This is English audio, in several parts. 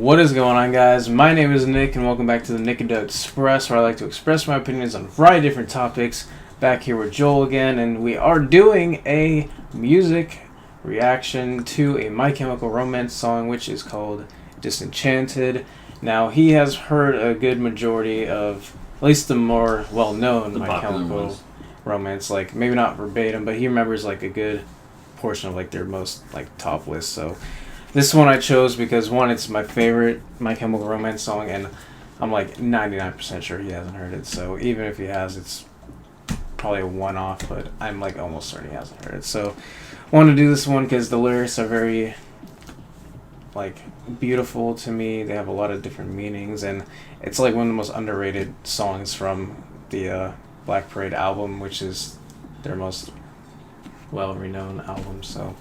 What is going on, guys? My name is Nick and welcome back to the Nick and Doug Express, where I like to express my opinions on a variety of different topics. Back here with Joel again, and we are doing a music reaction to a My Chemical Romance song, which is called Disenchanted. Now, he has heard a good majority of, at least the more well-known My Chemical Romance, like maybe not verbatim, but he remembers like a good portion of like their most like top list. So this one I chose because, one, it's my favorite My Chemical Romance song, and I'm like 99% sure he hasn't heard it. So even if he has, it's probably a one-off, but I'm like almost certain he hasn't heard it. So I wanted to do this one because the lyrics are very like beautiful to me. They have a lot of different meanings, and it's like one of the most underrated songs from the Black Parade album, which is their most well-renowned album. So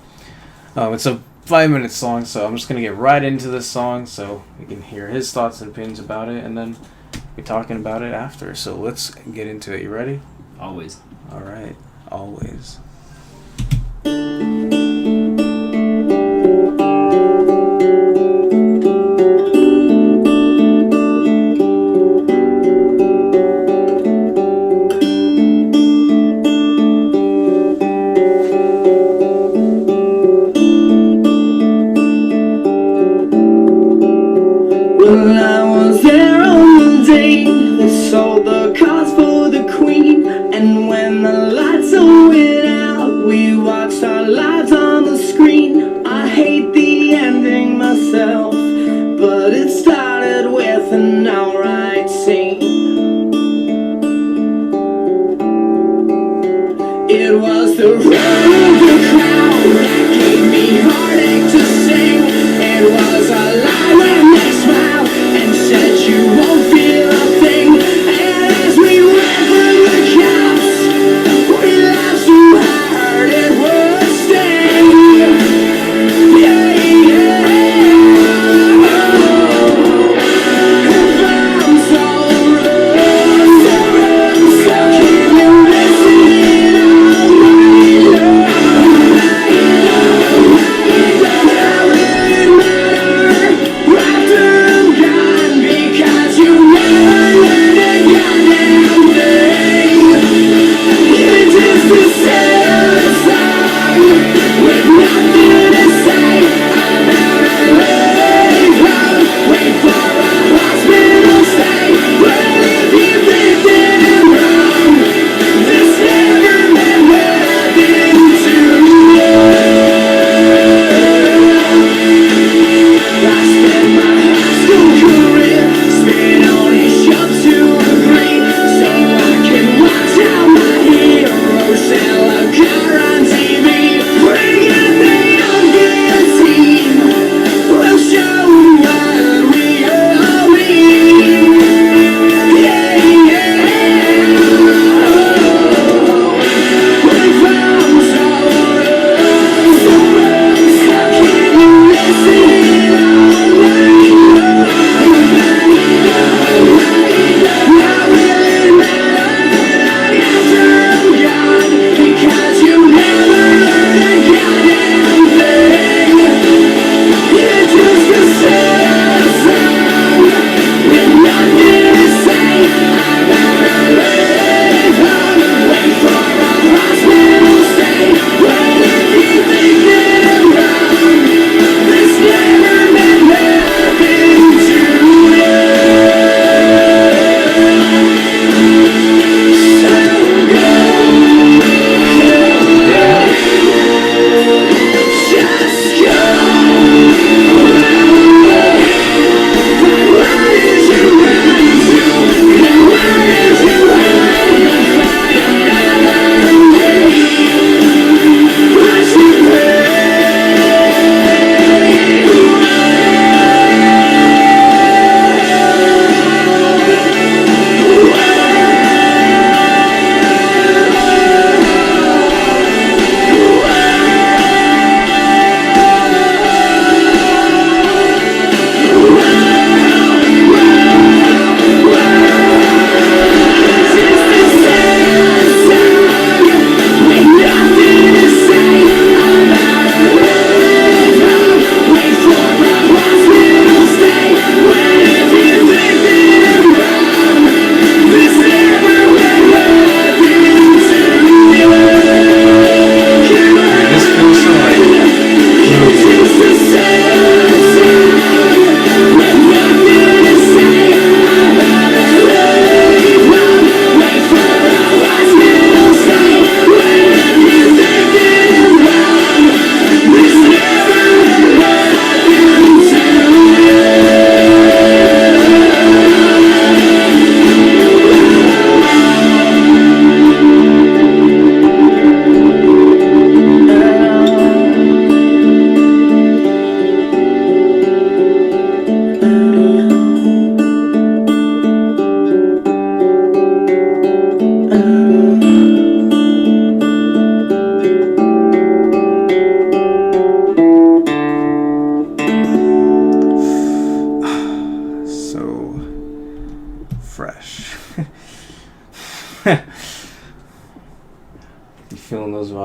it's a 5-minute song, so I'm just gonna get right into this song so you can hear his thoughts and opinions about it, and then be talking about it after. So let's get into it. You ready? Always. All right, always. Well, I was there on the day they sold the cars for the Queen, and when the lights all went out, we watched our lives on the screen. I hate the ending myself, but it started with an alright scene. It was the roar of the crowd that gave me heartache to sing. It was a lie when they smiled and said you won't feel a thing. And as we ran through the cops, we laughed so hard it would sting. Yeah, yeah. If I'm so rude, so can you listen all my love?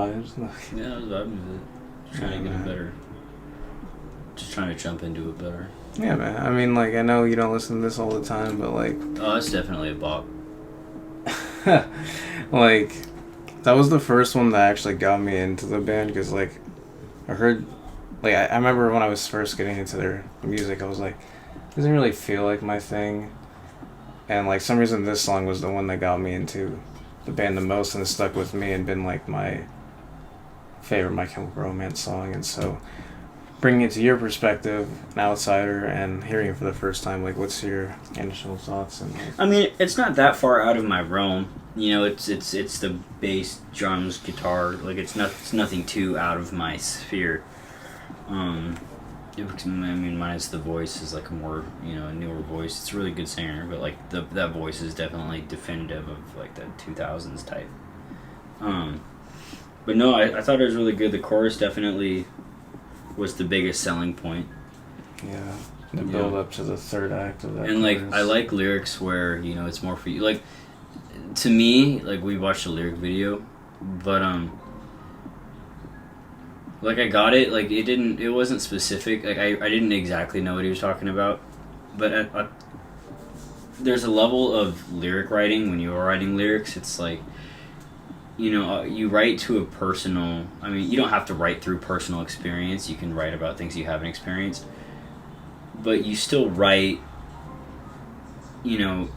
vibes. Yeah, I was vibing with it. Just trying to get it better. Just trying to jump into it better. Yeah, man. I mean, like, I know you don't listen to this all the time, but, like... Oh, it's definitely a bop. Like, that was the first one that actually got me into the band, because, like, I heard... Like, I remember when I was first getting into their music, I was like, doesn't really feel like my thing. And, like, some reason this song was the one that got me into the band the most, and it stuck with me and been, like, my favorite My Chemical Romance song. And so... bringing it to your perspective, an outsider, and hearing it for the first time, like, what's your initial thoughts? And like... I mean, it's not that far out of my realm. You know, it's the bass, drums, guitar. Like, it's nothing too out of my sphere. I mean, minus the voice is like a more, you know, a newer voice. It's a really good singer, but like that voice is definitely definitive of like the 2000s type. But no, I thought it was really good. The chorus definitely was the biggest selling point. Yeah, the build up to the third act of that. And like, I like lyrics where, you know, it's more for you. Like, to me, like, we watched a lyric video, but like, I got it. Like, it wasn't specific. Like, I didn't exactly know what he was talking about, but there's a level of lyric writing when you are writing lyrics. It's like, you know, you write to a personal... I mean, you don't have to write through personal experience. You can write about things you haven't experienced. But you still write, you know,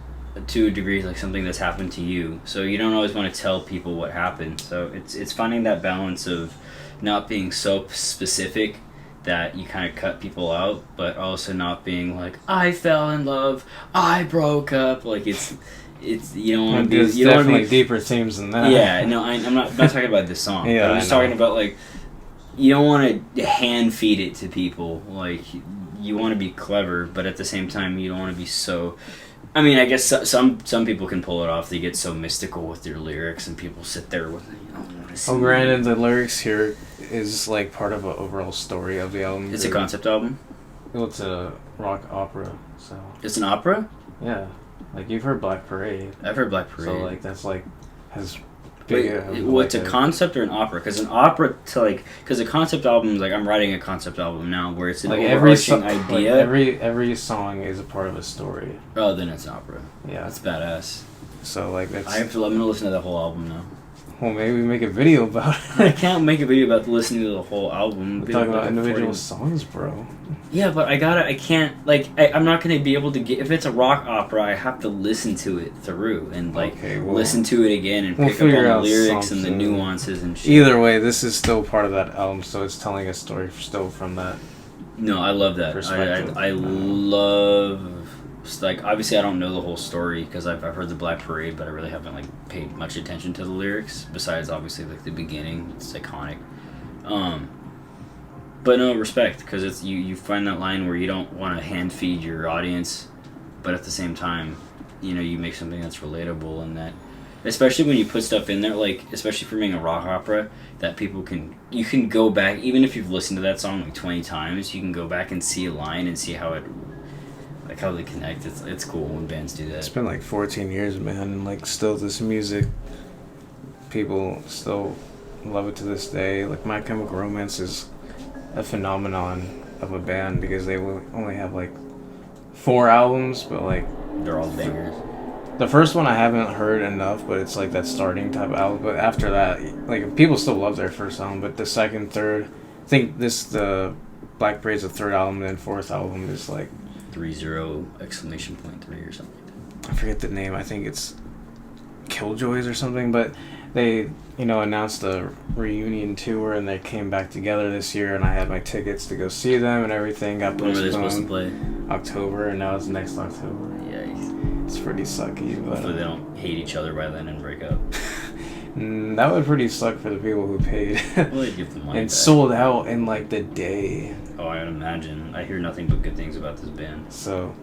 to a degree, like something that's happened to you. So you don't always want to tell people what happened. So it's finding that balance of not being so specific that you kind of cut people out, but also not being like, I fell in love, I broke up. Like, it's you don't want to be... There's you don't definitely wanna be, deeper themes than that. Yeah, no, I'm not talking about this song. Yeah, I'm just talking about, like, you don't want to hand feed it to people. Like, you want to be clever, but at the same time, you don't want to be so... I mean, I guess some people can pull it off. They get so mystical with their lyrics, and people sit there with, you know... Oh, granted, the lyrics here is, like, part of an overall story of the album. It's a concept album? Well, it's a rock opera, so... It's an opera? Yeah. Like, you've heard Black Parade. I've heard Black Parade. So, like, that's, like, has... What's a concept or an opera? Because an opera to like, because a concept album is like, I'm writing a concept album now where it's an like overarching idea. Like every song is a part of a story. Oh, then it's an opera. Yeah, that's badass. So like that's. I'm gonna listen to the whole album now. Well, maybe we make a video about it. I can't make a video about listening to the whole album. We're talking about individual songs, bro. Yeah, but I can't, like, I'm not going to be able to get, if it's a rock opera, I have to listen to it through and, like, listen to it again and pick up on the lyrics and the nuances and shit. Either way, this is still part of that album, so it's telling a story still from that. No, I love that. I love... Like, obviously I don't know the whole story because I've heard the Black Parade, but I really haven't like paid much attention to the lyrics besides obviously like the beginning. It's iconic. But no, respect, because it's you find that line where you don't want to hand feed your audience, but at the same time, you know, you make something that's relatable, and that, especially when you put stuff in there, like especially for being a rock opera, that you can go back, even if you've listened to that song like 20 times, you can go back and see a line and see how it, like how they connect. It's cool when bands do that. It's been like 14 years, man, and like still this music, people still love it to this day. Like My Chemical Romance is a phenomenon of a band because they will only have like 4 albums, but like they're all bangers. The first one I haven't heard enough, but it's like that starting type of album. But after that, like people still love their first album, but the second, third, I think the Black Parade's the 3rd album, and then 4th album is like 30 exclamation point 3 or something like that. I forget the name. I think it's Killjoys or something, but they, you know, announced a reunion tour and they came back together this year, and I had my tickets to go see them and everything. Got postponed. When were they supposed to play? October, and now it's next October. Yikes. It's pretty sucky, but hopefully they don't hate each other by then and break up. That would pretty suck for the people who paid. Well, they'd give them money and back. sold out in like the day. Oh, I would imagine. I hear nothing but good things about this band. So,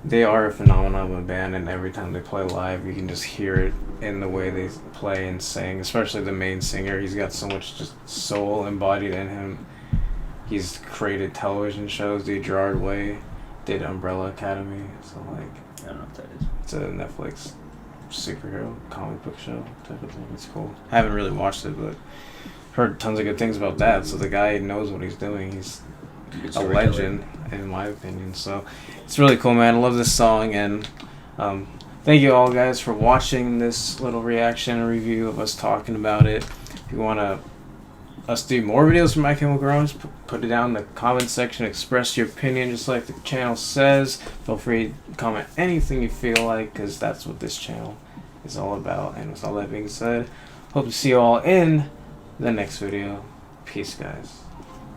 they are a phenomenon of a band, and every time they play live, you can just hear it in the way they play and sing. Especially the main singer, he's got so much just soul embodied in him. He's created television shows. The Gerard Way did Umbrella Academy. So like, I don't know what that is. It's a Netflix superhero comic book show type of thing. It's cool. I haven't really watched it, but heard tons of good things about that. So the guy knows what he's doing. He's a legend, in my opinion. So it's really cool, man. I love this song, and thank you all guys for watching this little reaction and review of us talking about it. If you want to us do more videos from My Chemical Romance, put it down in the comment section. Express your opinion just like the channel says. Feel free to comment anything you feel like, because that's what this channel is all about. And with all that being said, hope to see you all in the next video. Peace, guys.